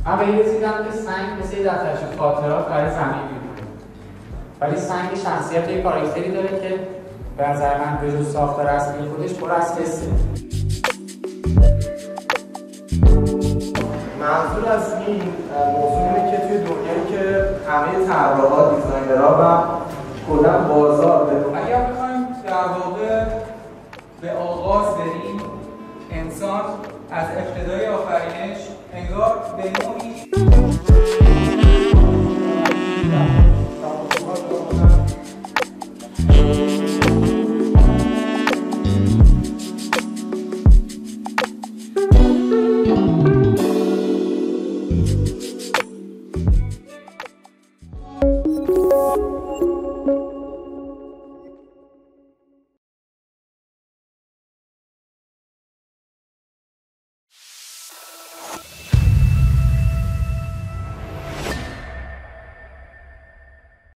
من به این رسیدم که سنگ مثل یه دفترچه خاطرات برای زمین میمونه، ولی سنگ شخصیت یه کاراکتری داره که به نظر من به جز ساختار اصلی خودش پر از حسه. منظور از این موضوع اینه که توی دنیایی که همه طراحا، دیزاینرها و کلا بازار اگر بخوایم در واقع به آغاز بریم، انسان از ابتدای آفرینش انگار به نوعی